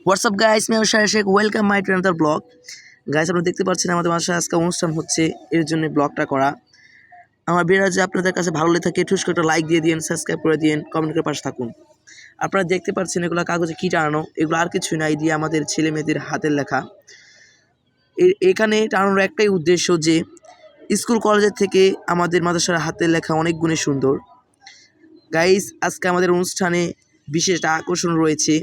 WhatsApp guys, আমি শাহের Sheikh, welcome my to another blog. Guys, আপনারা দেখতে পাচ্ছেন আমাদের বাসায় আজকে অনুষ্ঠান হচ্ছে, এর জন্য ব্লগটা করা। আমার ভিডিও যে আপনাদের কাছে ভালো লেগে থাকে ঠুস করে একটা লাইক দিয়ে দিন, সাবস্ক্রাইব করে দিন, কমেন্ট করে পাশে থাকুন। আপনারা দেখতে পাচ্ছেন এগুলো কাগজে কী টানানো, এগুলো আর কিছুই না, এই দিয়ে আমাদের ছেলে মেয়েদের হাতের লেখা। এখানে টানানোর একটাই উদ্দেশ্য যে স্কুল কলেজের থেকে আমাদের মাদ্রাসার হাতের লেখা অনেক গুণে সুন্দর। গাইস, আজকে আমাদের অনুষ্ঠানে বিশেষ একটা আকর্ষণ রয়েছে,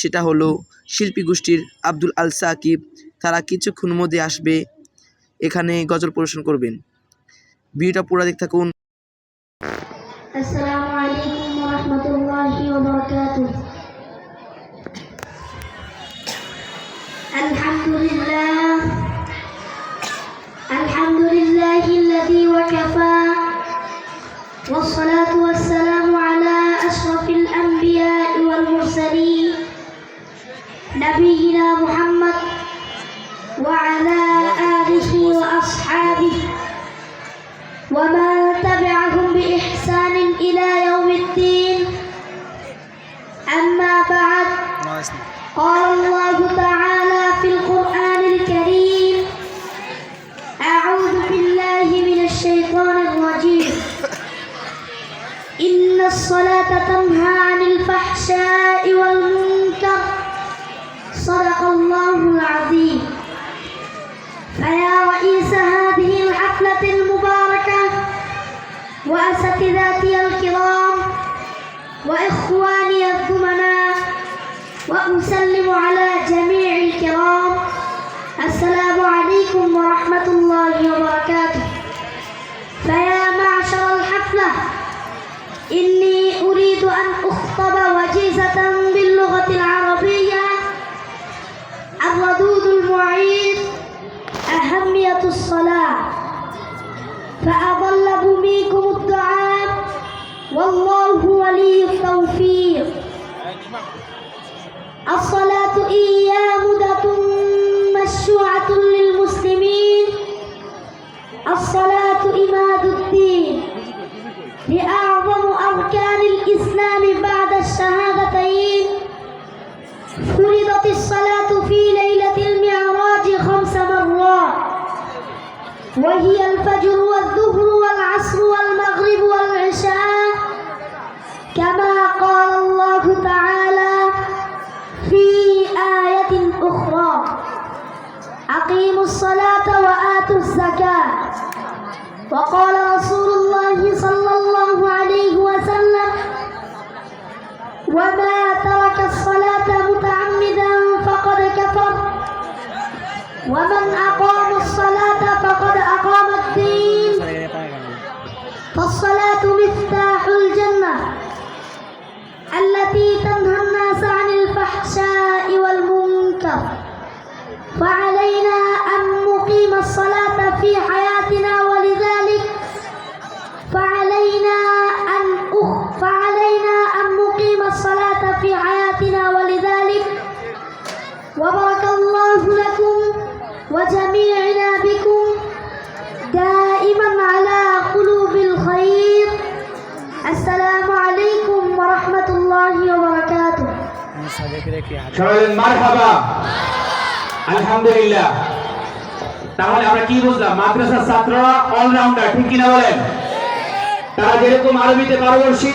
সেটা হলো শিল্পী গোষ্ঠীর আব্দুল আল সাকিব। তারা কিছুক্ষণ মধ্যে আসবে, এখানে গজল পরিবেশন করবেন। ভিডিওটা পুরো দেখতে থাকুন। আসসালামু আলাইকুম ওয়া রাহমাতুল্লাহি ওয়া বারাকাতুহু। আলহামদুলিল্লাহিল্লাযী ওয়া কাফা والصلاة والسلام على أشرف الأنبياء والمرسلين نبينا محمد وعلى آله وأصحابه ومن تبعهم بإحسان إلى يوم الدين. أما بعد، قال الله تعالى في القرآن الكريم: أعوذ بالله من الشيطان الرجيم. إن الصلاة تنهى عن الفحشاء والمنكر. صدق الله العظيم. فيا رئيس هذه الحفلة المباركة وأساتذتي الكرام وإخواني الزملاء، وأسلم على جميع الكرام. السلام عليكم ورحمة الله وبركاته. فيا معشر الحفلة، إني أريد أن أخطب وجيزة باللغة العربية. الردود المعيد: أهمية الصلاة، فأظل بكم الدعاء، والله ولي التوفيق. الصلاة هي مدة مشروعة للمسلمين. الصلاة إماد الدين، لأعظم أركان الإسلام بعد الشهادتين. فرضت الصلاة في ليلة المعراج 5 مرات، وهي الفجر والظهر والعصر والمغرب والعشاء، كما قال الله تعالى في آية أخرى: أقيموا الصلاة وآتوا الزكاة. وقال رسول الله صلى الله عليه وسلم: وما ترك الصلاة متعمدا فقد كفر، ومن أقام الصلاة فقد أقام الدين. فالصلاة مفتاح الجنة التي تنهى الناس عن الفحشاء والمنكر. فعلينا أن نقيم الصلاة في حياتنا، ولذلك فعلينا أن نقيم الصلاة في حياتنا، ولذلك وبارك الله لكم وجميعنا بكم دائما على قلوب الخير. السلام عليكم ورحمة الله وبركاته. মারহাবা, আলহামদুলিল্লাহ। তাহলে আমরা কি বুঝলাম? মাদ্রাসার ছাত্ররা অলরাউন্ডার, ঠিক কিনা বলেন? তারা যেরকম আরবিতে পারদর্শী,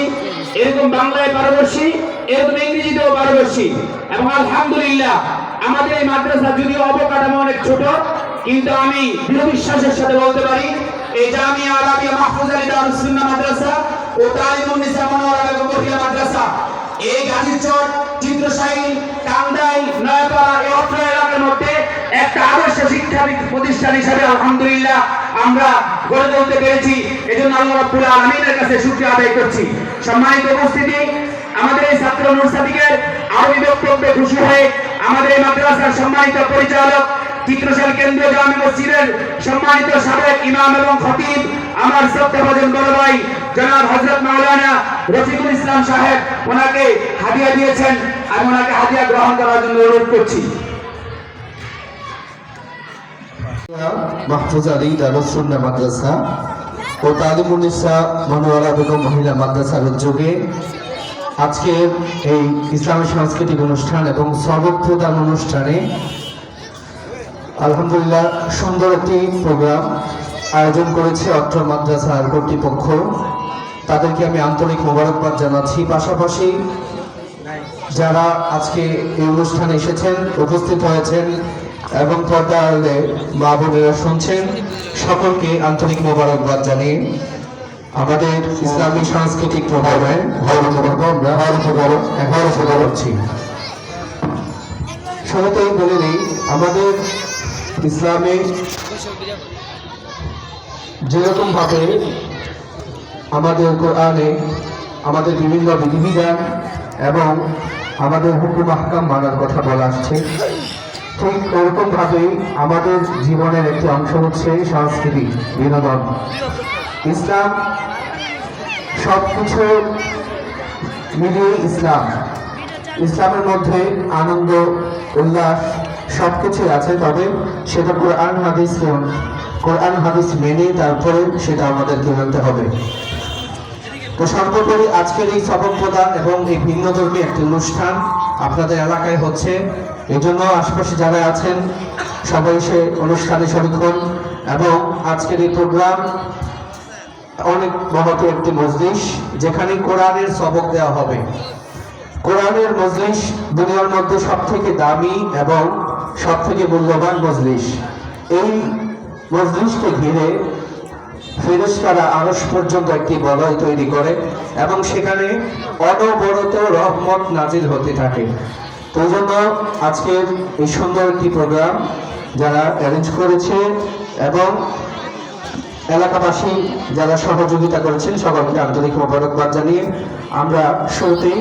এরকম বাংলায় পারদর্শী, এরকম ইংরেজিতেও পারদর্শী। এবং আলহামদুলিল্লাহ, আমাদের এই মাদ্রাসা যদিও অবকাঠামো অনেক ছোট, কিন্তু আমি দৃঢ় বিশ্বাসের সাথে বলতে পারি এই জামিয়া আলামিয়া মাহফুজ আলী দারুস সুন্নাহ মাদ্রাসা ও তালিমুন নিসা মনোয়ারা বেগম মহিলা মাদ্রাসা এই গাজীচর, চিত্রশাহী, কান্দাই, নয়াপাড়া এই অত্র এলাকার মধ্যে একটা আদর্শ শিক্ষা প্রতিষ্ঠান হিসেবে আলহামদুলিল্লাহ আমরা গড়ে তুলতে পেরেছি। এজন্য আল্লাহ রাব্বুল আলামিনের কাছে শুকরিয়া আদায় করছি। সম্মানিত উপস্থিতি, আমাদের এই ছাত্র নূর সাদিকের আরবি বক্তব্যে খুশি হয়ে আমাদের এই মাদ্রাসার সম্মানিত পরিচালক, চিত্রশালী কেন্দ্রীয় জামে মসজিদের সম্মানিত সাবেক ইমাম এবং খতিব, আমার শ্রদ্ধাভাজন বড় ভাই জনাব হযরত মাওলানা রফিকুল ইসলাম সাহেব, ওনাকে হাদিয়া দিয়েছেন। আমি ওনাকে হাদিয়া গ্রহণ করার জন্য অনুরোধ করছি। মাহফুজ আলী দারুস সুন্নাহ মাদ্রাসা ও তালিমুন নিসা মনোয়ারা বেগম মহিলা মাদ্রাসার উদ্যোগে আজকের এই ইসলামী সাংস্কৃতিক অনুষ্ঠান এবং সবক প্রদান অনুষ্ঠানে আলহামদুলিল্লাহ সুন্দর একটি প্রোগ্রাম আয়োজন করেছে অত্র মাদ্রাসার কর্তৃপক্ষ। তাদেরকে আমি আন্তরিক মোবারকবাদ জানাচ্ছি। পাশাপাশি যারা আজকে এই অনুষ্ঠানে এসেছেন, উপস্থিত হয়েছেন এবং পর্দায় মা বোনেরা শুনছেন, সকলকে আন্তরিক মোবারকবাদ জানিয়ে আমাদের ইসলামী সাংস্কৃতিক প্রোগ্রামে আমরা করছি। শুরুতেই বলে নেই, আমাদের ইসলামে যেরকম ভাবে আমাদের কোরআনে আমাদের বিভিন্ন বিধিবিধান এবং আমাদের হুকুম আহকাম মানার কথা বলা আসছে, ঠিক ওরকম ভাবেই আমাদের জীবনের একটি অংশ হচ্ছে সংস্কৃতি, বিনোদন। ইসলাম সবকিছু মিলিয়ে ইসলামের মধ্যে আনন্দ উল্লাস সবকিছুই আছে, তবে সেটা কোরআন হাদিস মেনে তারপরে সেটা আমাদেরকে মানতে হবে। তো সর্বোপরি আজকের এই সবক প্রদান এবং এই ভিন্নধর্মী একটি অনুষ্ঠান আপনাদের এলাকায় হচ্ছে, এজন্য আশপাশে যারা আছেন সবাই সে অনুষ্ঠানে শরীক হন। এবং আজকের এই প্রোগ্রাম অনেক মহৎ একটি মজলিস, যেখানে কোরআনের সবক দেওয়া হবে। কোরআনের মজলিস দুনিয়ার মধ্যে সব থেকে দামি এবং সব থেকে মূল্যবান মজলিস। এই মজলিসকে ঘিরে ফেরেশতারা আরশ পর্যন্ত একটি বলয় তৈরি করে এবং সেখানে অনবরত রহমত নাজিল হতে থাকে। তো এই জন্য আজকের এই সুন্দর একটি প্রোগ্রাম যারা অ্যারেঞ্জ করেছে এবং এলাকাবাসী যারা সহযোগিতা করেছেন সকলকে আন্তরিক মোবারকবাদ জানিয়ে আমরা শুরুতেই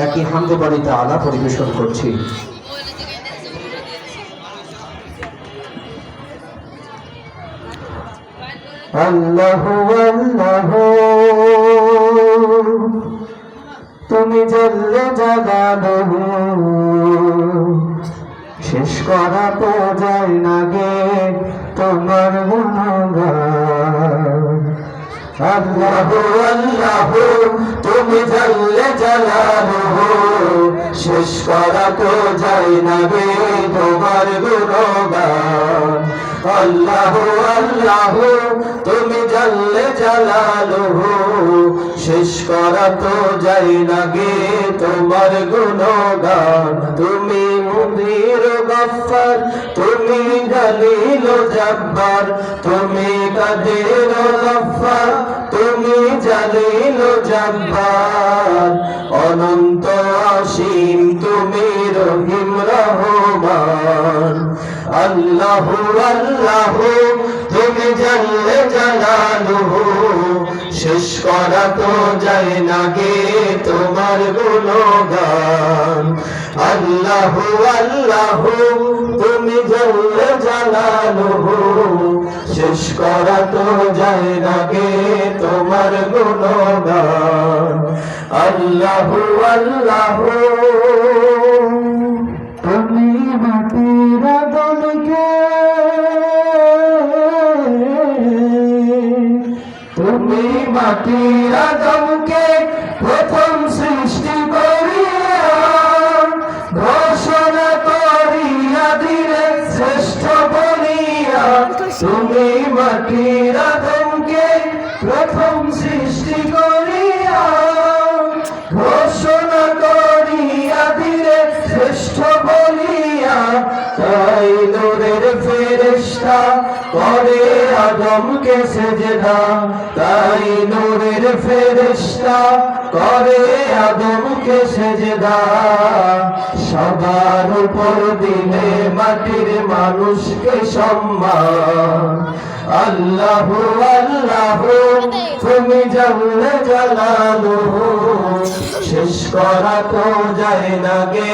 একই হামদে বাড়ি তাআলা পরিবেশন করছি। আল্লাহু আল্লাহু তুমি জাল্লে জালালুহু, শেষ করা তো যায় না গে তোমার গুণগান। আল্লাহু আল্লাহু তুমি জাল্লে জালালুহু, শেষ করা তো যায় না গে তোমার গুণগান। আল্লাহু আল্লাহু তুমি জাল্লে জালালুহু, শেষ করা তো যায় না গে তোমার গুণগান। তুমি মুনির গফফার, তুমি জলিল জব্বার, তুমি কাদের গফফার, তুমি জলিল জব্বার। অনন্ত অসীম তুমি রহিম রহমান। আল্লাহু আল্লাহু তুমি জাল্লে জালালুহু, শেষ করা তো যায় না গে তোমার গুণগান। আল্লাহু আল্লাহু তুমি জাল্লে জালালুহু, শেষ করা তো যায় না গে তোমার গুণগান। আল্লাহু আল্লাহু তুমি মাটির আদমকে, তুমি মাটির আদমকে প্রথম সৃষ্টি করিয়া ঘোষণা করিয়া দিলে শ্রেষ্ঠ বলিয়া। তুমি মাটির আদমকে প্রথম সৃষ্টি করিয়া ঘোষণা করিয়া দিলে শ্রেষ্ঠ বলিয়া। তাই নূরের ফেরেশতা করে আদমকে সেজদা, তাই নূরের ফেরেশতা করে আদমকে সেজদা। সবার উপর দিলে মাটির মানুষকে সম্মান। আল্লাহু আল্লাহু তুমি জাল্লে জালালুহু, শেষ করা তো যায় না গে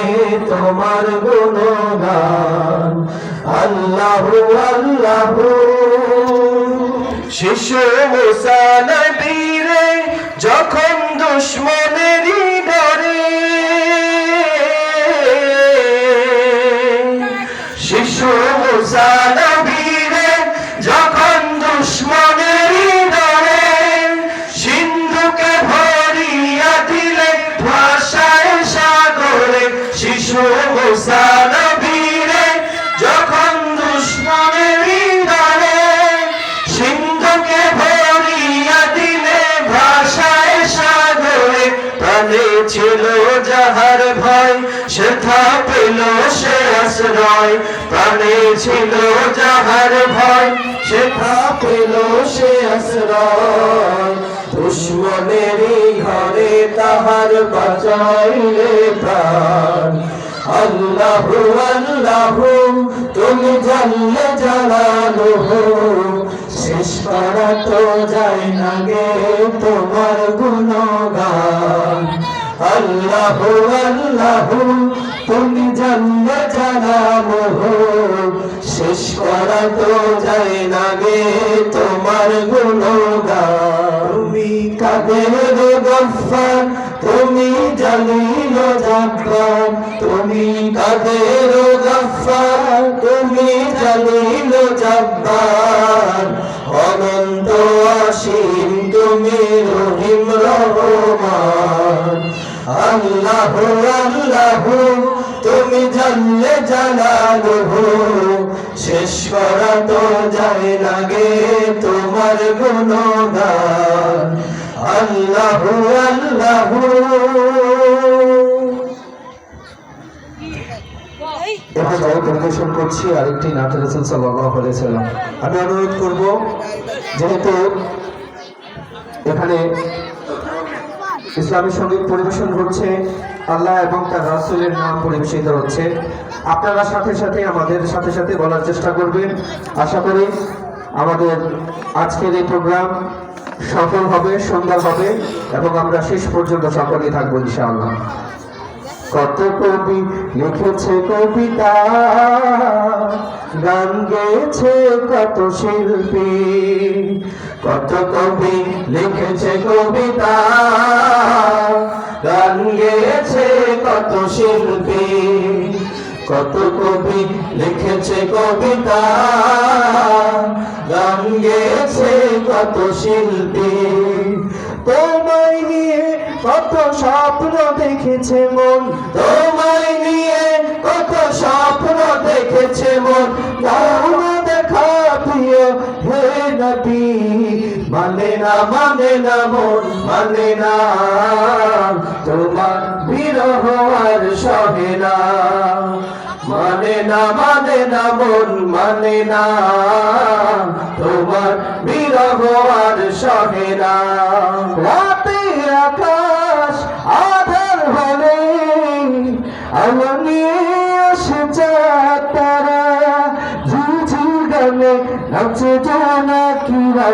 তোমার গুণগান। আল্লাহু আল্লাহু শিশু মুসা নবীরে যখন দুশমনেরই ডরে, শিশু মুসা নবীরে যখন দুশমনেরই ডরে, সিন্ধুকে ভরিয়া দিলে ভাস আশ্রয়, প্রাণে ছিল যাহার ভয়, সেথা পেল সে আশ্রয়। দুশ্মনেরই ঘরে তাহার বাঁচাইলে প্রাণ। আল্লাহু আল্লাহু তুমি জানলে জালালুহু, শেষ করা তো যায় না গে তোমার গুণগান। আল্লাহু আল্লাহু তুমি জানলে জালালুহু, শেষ করা তো যায় না গে তোমার গুণগান। তুমি কাদের গফফার, তুমি জালিল জাব্বার, তুমি কাদের গফফার, তুমি জালিল জাব্বার। অনন্ত অসীম তুমি রহিম রহমান। আল্লাহু আল্লাহু তুমি জানলে জালালুহু, শেষ করা তো যায় না গে তোমার গুণগান। আল্লাহু আল্লাহু। এভাবে পরিবেশন করছি আরেকটি নাত রাসূল সাল্লাল্লাহু আলাইহি ওয়াসাল্লাম। আমি অনুরোধ করব, যেহেতু এখানে ইসলামী সঙ্গীত পরিবেশন হচ্ছে, আল্লাহ এবং তার রাসূলের নাম পরিবেশিত হচ্ছে, আপনারা সাথে সাথে আমাদের সাথে সাথে বলার চেষ্টা করবেন। আশা করি আমাদের আজকের এই প্রোগ্রাম সফল হবে, সুন্দর হবে এবং আমরা শেষ পর্যন্ত সকলেই থাকবো ইনশাআল্লাহ। কত কবি লিখেছে কবিতা, গান গেয়েছে কত শিল্পী। কত কবি লিখেছে কবিতা, গান গেয়েছে কত শিল্পী। কত কবি লিখেছে কবিতা, গান গেয়েছে কত শিল্পী। তোমায় নিয়ে কত স্বপ্ন দেখেছে মন, তোমায় নিয়ে কত স্বপ্ন দেখেছে মন। দাও না দেখা প্রিয় হে নবী, মানে না মন, মানে না তোমার বিরহ আর সহে না। মানে না মন, মানে না তোমার বিরহ আর সহে না। রাতের আকাশ আধার হলে আলো নিয়ে আসে চাঁদ তারা, ঝিঝির গানে নাচে জোনাকিরা,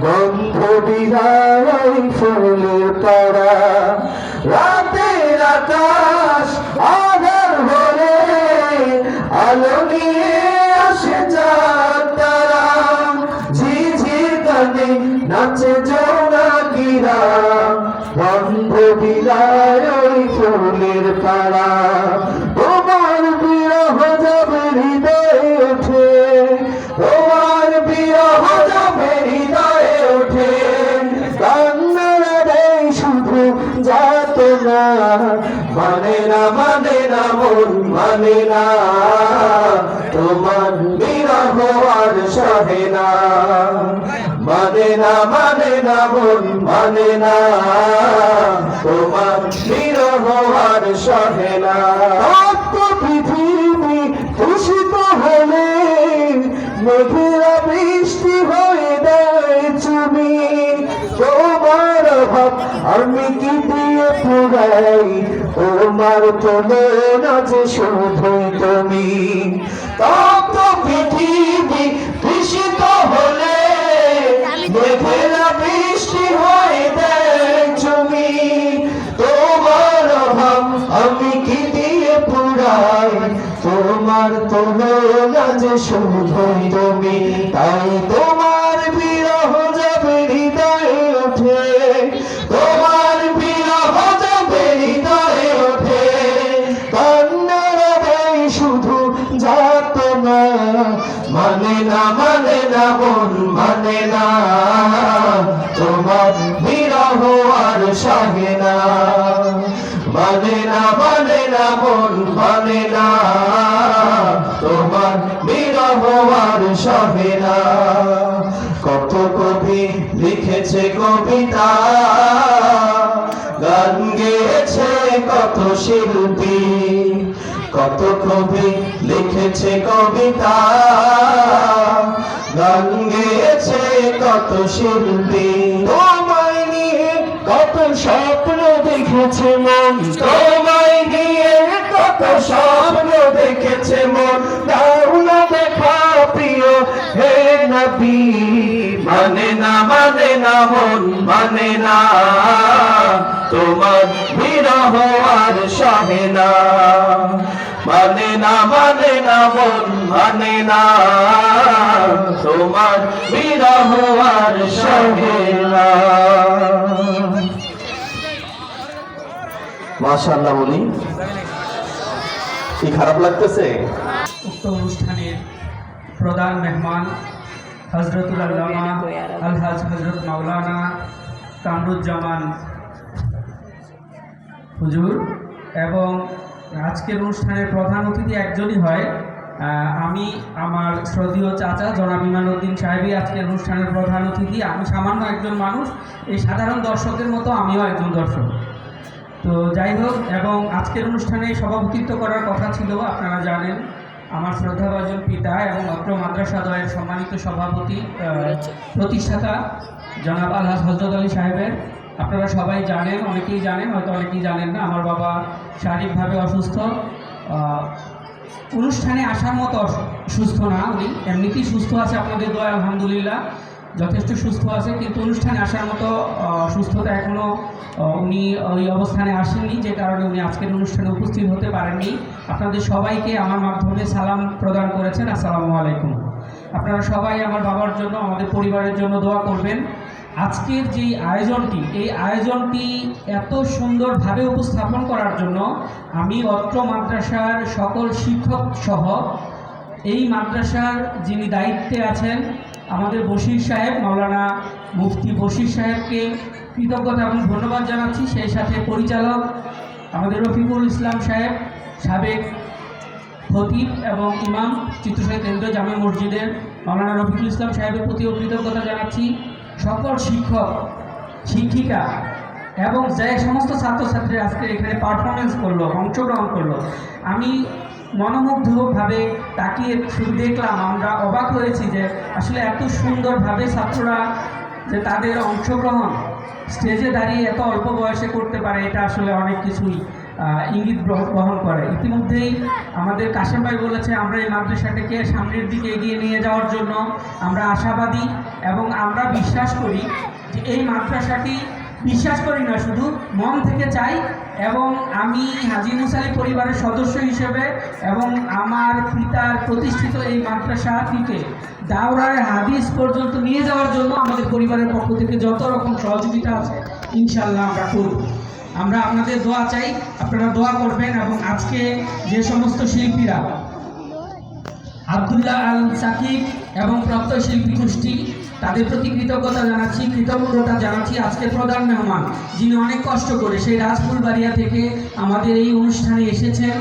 গন্ধ বিহায় ফুলের তারা। রাতের আকাশ আধার হলে আলো নিয়ে আসে চাঁদ তারা, ঝিঝির গানে নাচে জোনাকিরা, গন্ধ বিহায় ফুলের তারা। তোমার বিরহ যাবে হৃদয়ে ওঠে, তোমার বিরহ যাবে হৃদয়ে ওঠে। কান্নারা দেয় শুধু যাতনা, মানে না মন, মানে না তোমার বিরহ আর সহে না। মানে না মন, মানে না তোমার বিরহ আর সহে না। পৃথিবী দূষিত হলে মেঘেরা বৃষ্টি হয়ে দেয় চুমি। তোমার ভাব আমি কি দিয়ে পুরাই, তোমার তুলনা যে শুধুই তুমি। তপ্ত পৃথিবী দূষিত হলে মেঘেরা বৃষ্টি হয়ে দেয় চুমি। তোমার ভাব আমি কি দিয়ে পুরাই, তোমার তুলনা যে শুধুই তুমি। তাই তোমার বিরহ যাবে হৃদয়ে ওঠে, তোমার বিরহ যাবে হৃদয়ে ওঠে। কান্নারা দেয় শুধু যাতনা, মানে না মন, মানে না তোমার বিরহ আর সহে না। মানে না মন, মানে না তোমার বিরহ আর সহে না। কত কবি লিখেছে কবিতা, গান গেয়েছে কত শিল্পী। কত কবি লিখেছে কবিতা, গান গেয়েছে কত শিল্পী। তোমায় নিয়ে কত স্বপ্ন দেখেছে মন, তোমায় নিয়ে কত স্বপ্ন দেখেছে মন। দাও না দেখা প্রিয় হে নবী, মানে না মন মানে না, তোমার বিরহ আর সহে না। মানে না মন মানে না, তোমার বিরহ আর সহে না। মাশাআল্লাহ বলি, কি খারাপ লাগতেছে? উক্ত অনুষ্ঠানের প্রধান মেহমান হজরতুল আল্লামা আলহাজ হজরত মাওলানা কামরুজ্জামান হুজুর, এবং আজকের অনুষ্ঠানের প্রধান অতিথি একজনই হয়। আমি আমার শ্রদ্ধেয় চাচা জনাব ইমানউদ্দিন সাহেবই আজকের অনুষ্ঠানের প্রধান অতিথি। আমি সামান্য একজন মানুষ, এই সাধারণ দর্শকের মতো আমিও একজন দর্শক। তো যাই হোক, এবং আজকের অনুষ্ঠানে সভাপতিত্ব করার কথা ছিল, আপনারা জানেন আমার শ্রদ্ধাভাজন পিতা এবং অত্র মাদ্রাসাদ্বয়ের সম্মানিত সভাপতি প্রতিষ্ঠাতা জনাব আলহাজ হজরত আলী সাহেবের। আপনারা সবাই জানেন, অনেকেই জানেন, হয়তো অনেকেই জানেন না, আমার বাবা শারীরিকভাবে অসুস্থ, অনুষ্ঠানে আসার মতো সুস্থ না, উনি এমনিতেই সুস্থ আছে আপনাদের দোয়া আলহামদুলিল্লাহ, যথেষ্ট সুস্থ আছে, কিন্তু অনুষ্ঠানে আসার মতো সুস্থতা এখনও উনি ওই অবস্থানে আসেননি, যে কারণে উনি আজকের অনুষ্ঠানে উপস্থিত হতে পারেননি। আপনাদের সবাইকে আমার মাধ্যমে সালাম প্রদান করেছেন, আসসালামু আলাইকুম। আপনারা সবাই আমার বাবার জন্য, আমাদের পরিবারের জন্য দোয়া করবেন। আজকের যে আয়োজনটি, এই আয়োজনটি এত সুন্দরভাবে উপস্থাপন করার জন্য আমি অত্র মাদ্রাসার সকল শিক্ষক সহ এই মাদ্রাসার যিনি দায়িত্বে আছেন আমাদের বশির সাহেব, মাওলানা মুফতি বশির সাহেবকে কৃতজ্ঞতা এবং ধন্যবাদ জানাচ্ছি। সেই সাথে পরিচালক আমাদের রফিকুল ইসলাম সাহেব, সাবেক খতিব এবং ইমাম চিত্রশাহী কেন্দ্রীয় জামে মসজিদের মাওলানা রফিকুল ইসলাম সাহেবের প্রতিও কৃতজ্ঞতা জানাচ্ছি। সকল শিক্ষক শিক্ষিকা এবং যে সমস্ত ছাত্রছাত্রী আজকে এখানে পারফরমেন্স করলো, অংশগ্রহণ করলো, আমি মনোমুগ্ধভাবে তাকিয়ে শুধু দেখলাম, আমরা অবাক হয়েছি যে আসলে এত সুন্দরভাবে ছাত্ররা যে তাদের অংশগ্রহণ স্টেজে দাঁড়িয়ে এত অল্প বয়সে করতে পারে, এটা আসলে অনেক কিছুই ইঙ্গিত বহন করে। ইতিমধ্যেই আমাদের কাশেম ভাই বলেছে, আমরা এই মাদ্রাসাটাকে সামনের দিকে এগিয়ে নিয়ে যাওয়ার জন্য আমরা আশাবাদী এবং আমরা বিশ্বাস করি যে এই মাদ্রাসাটি, বিশ্বাস করি না শুধু মন থেকে চাই, এবং আমি হাজী মুসালি পরিবারের সদস্য হিসেবে এবং আমার পিতার প্রতিষ্ঠিত এই মাদ্রাসাটিকে দাওরায়ে হাদিস পর্যন্ত নিয়ে যাওয়ার জন্য আমাদের পরিবারের পক্ষ থেকে যত রকম সহযোগিতা আছে ইনশাআল্লাহ আমরা করব। আমরা আপনাদের দোয়া চাই, আপনারা দোয়া করবেন। এবং আজকে যে সমস্ত শিল্পীরা আব্দুল্লাহ আল সাকিব এবং প্রাপ্ত শিল্পী গোষ্ঠী, তাদের প্রতি কৃতজ্ঞতা জানাচ্ছি, কৃতজ্ঞতা জানাচ্ছি। আজকের প্রধান মেহমান যিনি অনেক কষ্ট করে সেই রাজফুলবাড়িয়া থেকে আমাদের এই অনুষ্ঠানে এসেছেন,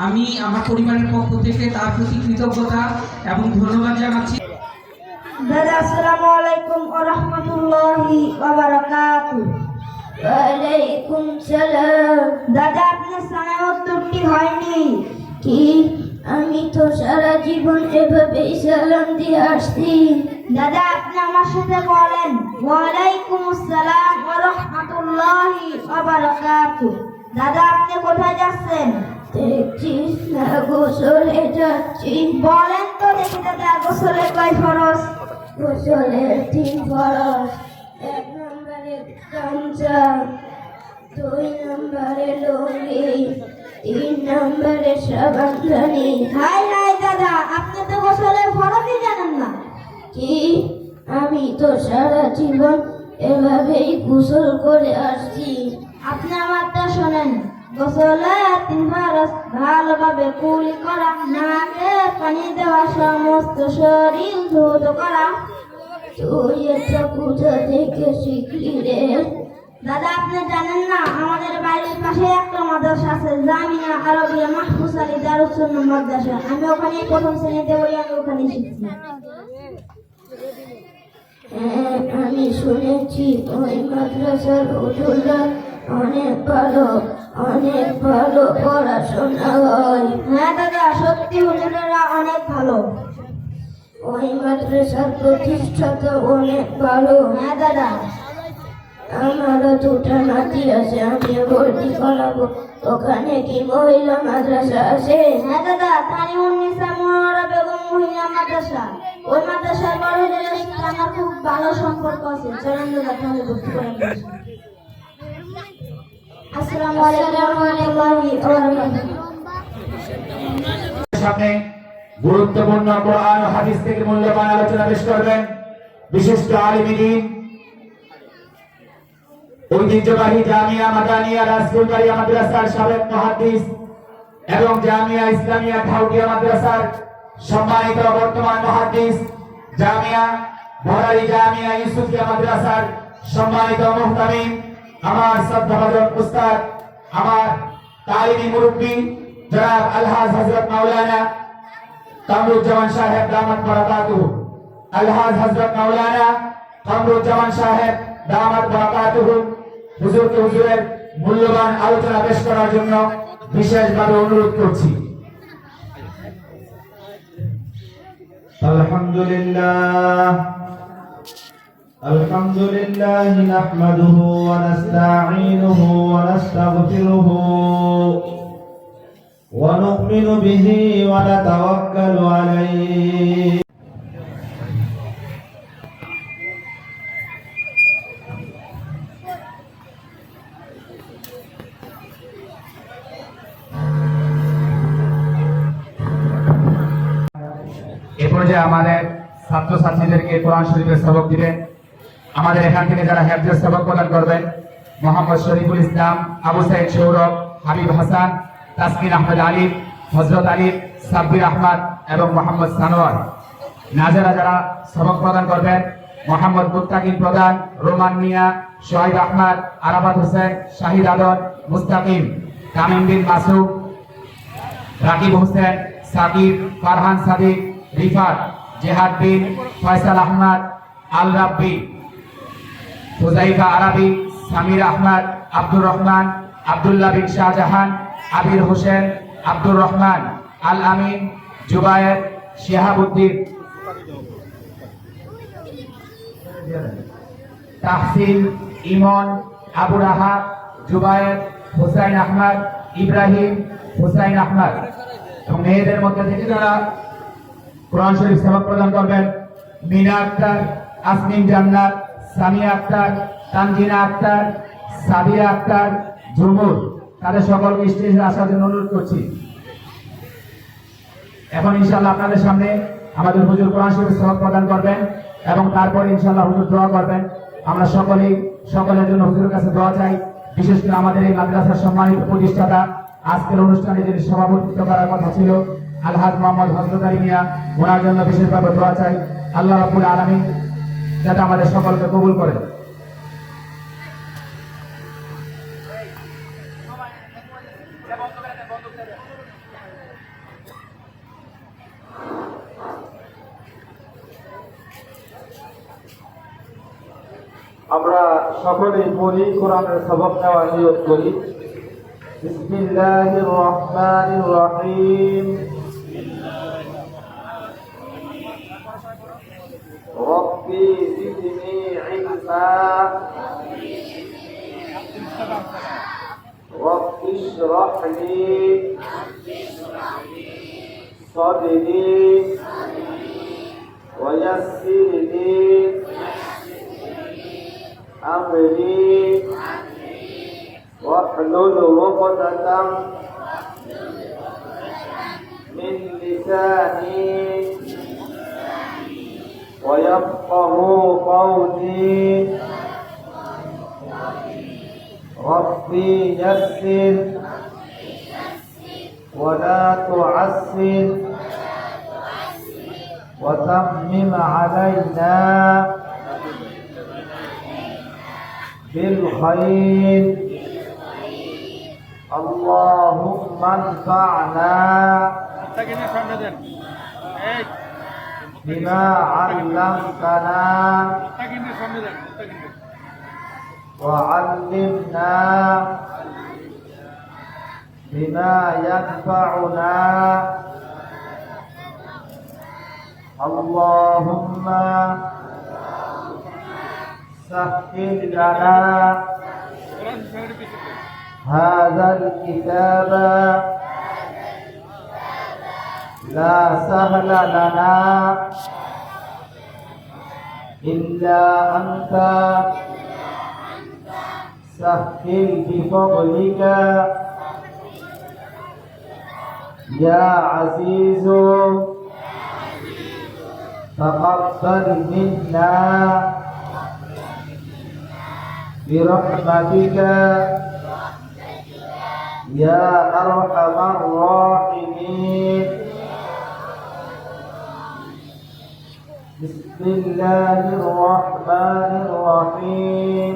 আমি আমার পরিবারের পক্ষ থেকে তার প্রতি কৃতজ্ঞতা এবং ধন্যবাদ জানাচ্ছি। দাদা আসসালামু আলাইকুম ওয়া রাহমাতুল্লাহি ওয়া বারাকাতুহু। ওয়া আলাইকুম সালাম। দাদা আপনার সালাম উত্তরটি হয়নি কি? আমি তো সারা জীবন এভাবেই সালাম দিয়ে আসছি। দাদা আপনি আমার সাথে বলেন, ওয়া আলাইকুম আসসালাম ওয়া রাহমাতুল্লাহি ওয়া বারাকাতুহু। দাদা আপনি কোথায় যাচ্ছেন? দেখছিস না, গোসলে যাচ্ছি। বলেন তো দেখি দাদা, গোসলের কয় ফরজ? গোসলের 3 ফরজ। 1 নম্বরে গামছা, 2 নম্বরে লুঙ্গি, 3 নম্বরে সাবানদানি। হাই হাই দাদা, আপনি তো গোসলের ফরজই জানেন না। কি? আমি তো সারা জীবন এভাবেই গোসল করে আসছি। আপনি আমারটা শোনেন, গোসলে 3 ফরজ: ভালোভাবে কুলি করা, নাকে পানি দেওয়া, সমস্ত শরীর ধৌত করা। তুই এটা কোথা থেকে শিখলি রে? দাদা আপনি জানেন না, আমাদের বাড়ির পাশে একটা মাদ্রাসা আছে, জামিয়া আরবিয়া মাহফুজ আলী দারুস সুন্নাহ মাদ্রাসা। আমি ওখানে প্রথম শ্রেণীতে পড়ি, আমি ওখানে শিখছি। আমি শুনেছি ওই মাদ্রাসার হুজুররা অনেক ভালো পড়াশোনা হয়। হ্যাঁ দাদা, সত্যি হুজুরেরা অনেক ভালো। ওই মাদ্রাসার প্রতিষ্ঠাতা অনেক ভালো। হ্যাঁ দাদা, আমারও দুটা নাতি আছে, আমি ভর্তি করাবো। ওখানে কি মহিলা মাদ্রাসা আছে? হ্যাঁ দাদা, তানিমুন্নিসা মুনাওয়ারা বেগম মহিলা মাদ্রাসা। ওই মাদ্রাসার বড় হুজুরের সাথে আমার খুব ভালো সম্পর্ক আছে। চলেন দাদা, তাহলে ভর্তি করাবো। আসসালামু আলাইকুম ওয়া রাহমাতুল্লাহি ওয়া বারাকাতুহু। সামনে গুরুত্বপূর্ণ কোরআন ও হাদিস থেকে মূল্যবান আলোচনা পেশ করবেন বিশিষ্ট আলিম দ্বীন, ঐতিহ্যবাহী জামিয়া মাদানিয়া রাসূলবাড়িয়া মাদ্রাসার সাবেক মুহাদ্দিস এবং জামিয়া ইসলামিয়া ঢাউটিয়া মাদ্রাসার সম্মানিত বর্তমান মুহাদ্দিস, জামিয়া ভরারি জামিয়া ইউসুফিয়া মাদ্রাসার সম্মানিত মুহতামিম, আমার শ্রদ্ধাভাজন উস্তাদ, আমার তালিমি মুরব্বী জনাব আলহাজ হযরত মাওলানা কামরুজ্জামান সাহেব দামাত বারাকাতুহু, আলহাজ হযরত মাওলানা কামরুজ্জামান সাহেব দামাত বারাকাতুহু হুজুরের মূল্যবান আলোচনা পেশ করার জন্য বিশেষভাবে অনুরোধ করছি। আলহামদুলিল্লাহ নাহমাদুহু ওয়া নাস্তাঈনুহু ওয়া নাস্তাগফিরুহু ওয়া নু'মিনু বিহি ওয়া নাতাওয়াক্কালু আলাইহি। এ পর্যায়ে আমাদের ছাত্রছাত্রীদেরকে কোরআন শরীফের সবক দিবেন। আমাদের এখান থেকে যারা হেফজের সবক প্রদান করবেন মোহাম্মদ শরীফুল ইসলাম, আবু সাইদ সৌরভ, হাবিব হাসান, তাসকিন আহমেদ আলিফ, হযরত আলিফ, সাব্বির আহমদ এবং মোহাম্মদ সানোয়ার। নাজারা যারা সবক প্রদান করবেন মোহাম্মদ মুত্তাকিন প্রধান, রোমান মিয়া, সোহাইব আহমদ, আরাফাত হোসেন, শাহিদ আদর, মুস্তাকিম, তামিম বিন মাসুদ, রাকিব হোসেন, সাকিব, ফারহান সাদিক, রিফাত, জেহাদ বিন, ফয়সাল আহমদ, আল রাব্বি, হুজাইফা আরাবি, সামির আহমদ, আব্দুর রহমান, আব্দুল্লাহ বিন শাহজাহান, আবির হোসেন, আব্দুর রহমান, আল আমিন, জুবায়ের, শিহাবুদ্দিন, তাহসিন, ইমন, আবু রাহা, জুবায়ের, হুসাইন আহমদ, ইব্রাহিম, হুসাইন আহমদ। এবং মেয়েদের মধ্যে থেকে যারা কোরআন শরীফ সবক প্রদান করবেন মিনা আক্তার, আসমিন জান্নাত, সামিয়া আক্তার, তানজিনা আক্তার, সাদিয়া আক্তার, ঝুমুর, তাদের সকলকে স্টেজে আসার জন্য অনুরোধ করছি। এখন ইনশাআল্লাহ আপনাদের সামনে আমাদের হুজুর কোরআন শরীফ সবক প্রদান করবেন এবং তারপরে ইনশাআল্লাহ হুজুর দোয়া করবেন। আমরা সকলের জন্য হুজুরের কাছে দোয়া চাই। বিশেষ করে আমাদের এই মাদ্রাসার সম্মানিত প্রতিষ্ঠাতা, আজকের অনুষ্ঠানে যিনি সভাপতিত্ব করার কথা ছিল আলহাজ মোহাম্মদ হযরত আলী মিয়া, ওনার জন্য বিশেষভাবে দোয়া চাই। আল্লাহ রাব্বুল আলামিন যাতে আমাদের সকলকে কবুল করেন। আমরা সকলেই পড়ি, কোরআনের সবক নেওয়ার নিয়ত করি। বিসমিল্লাহির রহমানির রহিম। রব্বি জিদনি ইলমা রব্বি ইশরাহ লি সাদরি ওয়া ইয়াসসির লি أمري واحلل عقدة من لساني ويفقه قولي ربي يسر ولا تعسر وتمم علينا بالخير اللهم انفعنا بما علمتنا وعلمنا بما ينفعنا اللهم سهل لنا هذا الكتاب لا سهل لنا إلا أنت سهل بفضلك يا عزيز تقبل منا برحمتك يا أرحم الراحمين بسم الله الرحمن الرحيم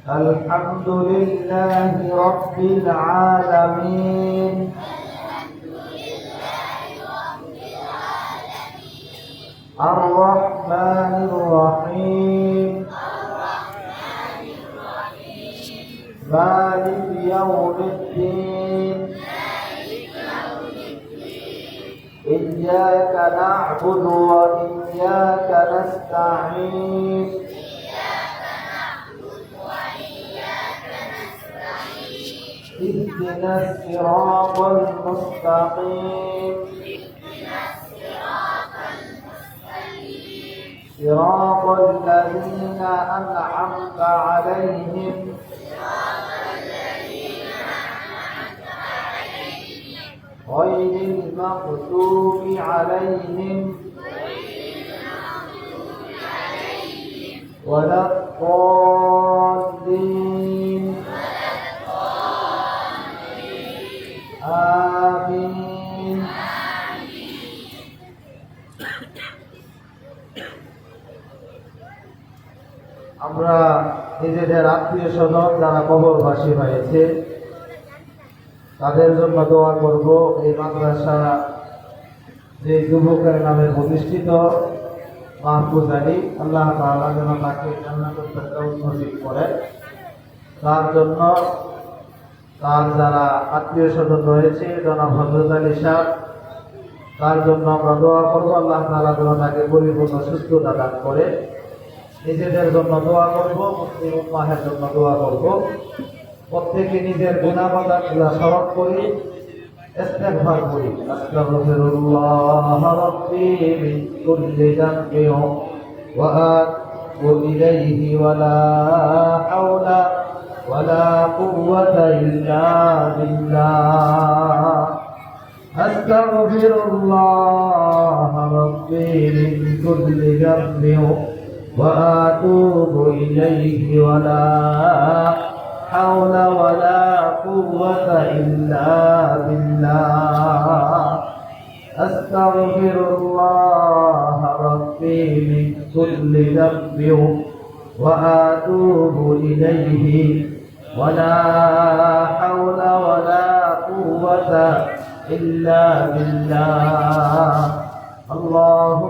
الحمد لله رب العالمين الرحمن الرحيم مالك يوم الدين إياك نعبد وإياك نستعين اهدنا الصراط المستقيم صراط الذين أنعمت عليهم غير المغضوب عليهم ولا الضالين آمين আমরা নিজেদের আত্মীয় স্বজন যারা কবরবাসী হয়েছে তাদের জন্য দোয়া করব। এই মাদ্রাসা যে যুবকের নামে প্রতিষ্ঠিত মাহফুজ আলী, আল্লাহ তাআলা যেন তাকে জান্নাতুল ফেরদাউস নসিব করে। তার জন্য তার যারা আত্মীয় স্বজন রয়েছে জনাব হযরত আলী সাহেব, তার জন্য আমরা দোয়া করব। আল্লাহ তাআলা যেন তাকে পরিপূর্ণ সুস্থতা দান করে। নিজেদের জন্য দোয়া করব, মুসলিম উম্মাহের জন্য দোয়া করব। প্রত্যেকে নিজের গুনাহগুলো স্মরণ করি, ইস্তেগফার করি। আস্তাগফিরুল্লাহ রাব্বি মিন কুল্লি যামবিন ওয়া আতুবু ইলাইহি ওয়া লা হাওলা ওয়া লা কুওয়াতা ইল্লা বিল্লাহ। আস্তাগফিরুল্লাহ রাব্বি মিন কুল্লি যামবিন ওয়া আতুবু ইলাইহি ওয়া লা حول ولا قوة إلا بالله أستغفر الله ربي من كل ذنب وأتوب إليه ولا حول ولا قوة إلا بالله اللهم